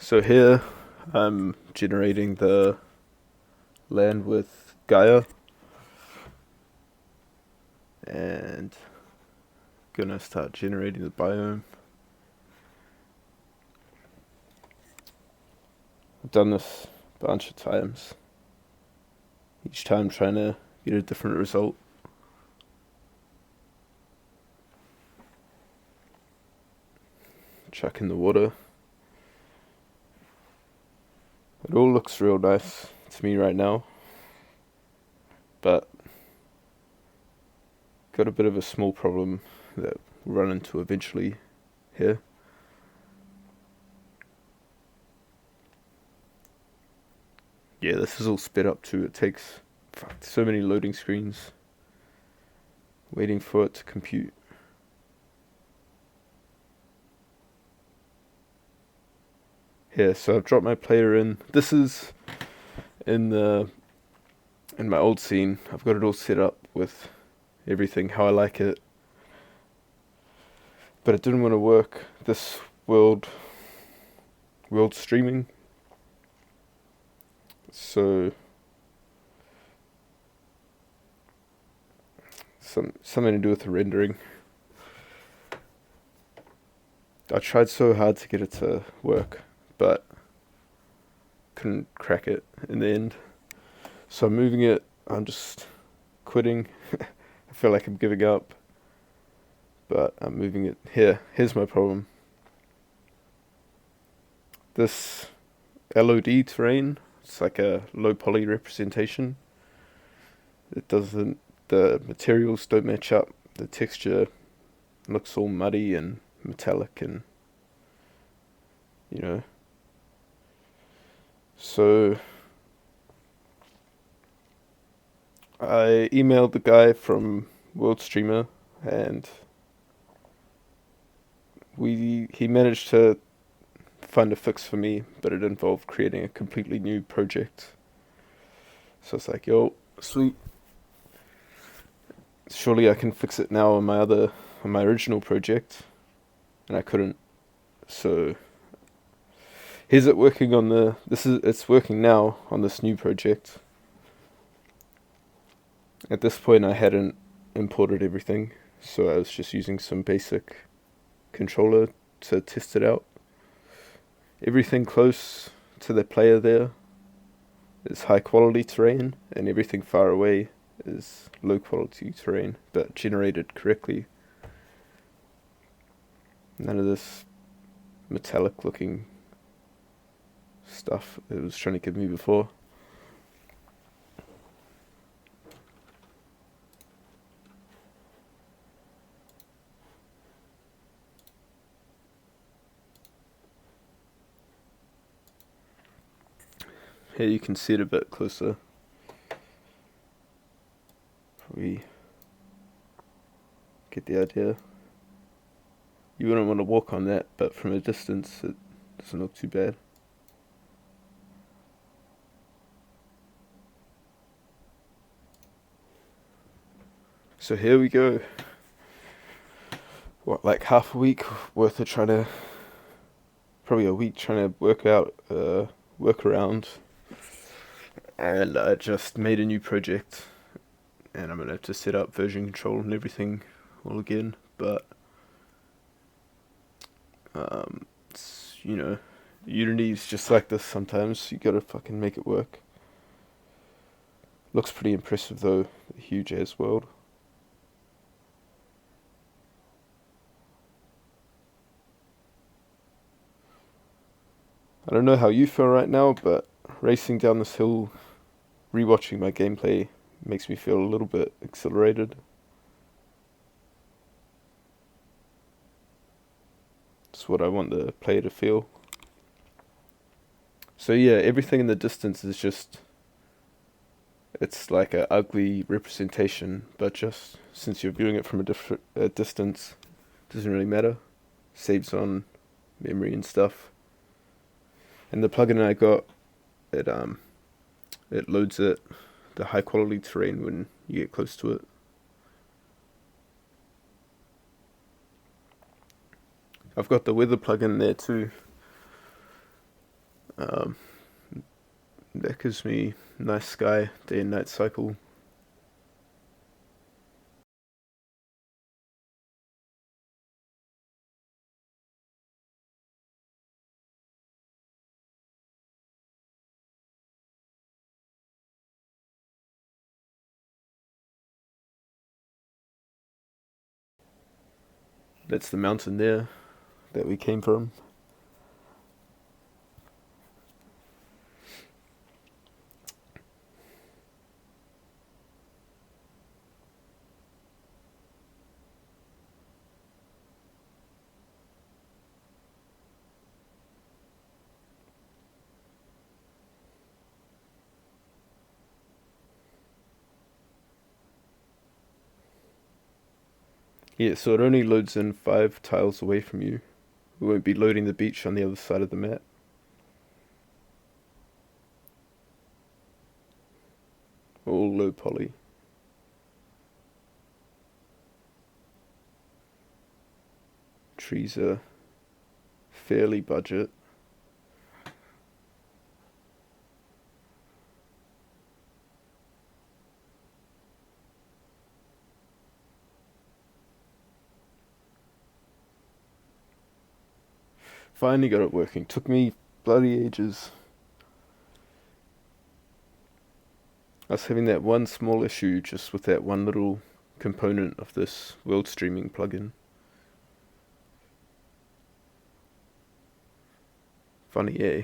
So here I'm generating the land with Gaia and gonna start generating the biome. I've done this a bunch of times, each time trying to get a different result. Chuck in the water. It all looks real nice to me right now, but got a bit of a small problem that we'll run into eventually here. Yeah, this is all sped up too. It takes so many loading screens waiting for it to compute. Here, so I've dropped my player in. This is in my old scene. I've got it all set up with everything how I like it, but it didn't want to work. This world streaming. So something to do with the rendering. I tried so hard to get it to work, but couldn't crack it in the end. So I'm moving it. I'm just quitting. I feel like I'm giving up, but I'm moving it here. Here's my problem. This LOD terrain, it's like a low poly representation. The materials don't match up. The texture looks all muddy and metallic and, So I emailed the guy from World Streamer and he managed to find a fix for me, but it involved creating a completely new project. So it's like, yo, sweet. Surely I can fix it now on my original project, and I couldn't. So here's it working on it's working now on this new project. At this point I hadn't imported everything, so I was just using some basic controller to test it out. Everything close to the player there is high quality terrain, and everything far away is low quality terrain, but generated correctly. None of this metallic looking stuff it was trying to give me before. Here you can see it a bit closer. Probably get the idea. You wouldn't want to walk on that, but from a distance it doesn't look too bad. So here we go. Like half a week worth of probably a week trying to work around. And I just made a new project, and I'm gonna have to set up version control and everything all again. But Unity's just like this sometimes. You gotta fucking make it work. Looks pretty impressive though, the huge ass world. I don't know how you feel right now, but racing down this hill, rewatching my gameplay makes me feel a little bit exhilarated. It's what I want the player to feel. So yeah, everything in the distance is it's like a ugly representation, but just since you're viewing it from a distance, it doesn't really matter. Saves on memory and stuff. And the plugin I got, it loads the high quality terrain when you get close to it. I've got the weather plugin there too. Um, that gives me nice sky, day and night cycle. That's the mountain there that we came from. Yeah, so it only loads in 5 tiles away from you. We won't be loading the beach on the other side of the map. All low poly. Trees are fairly budget. Finally got it working. Took me bloody ages. I was having that one small issue just with that one little component of this world streaming plugin. Funny, eh?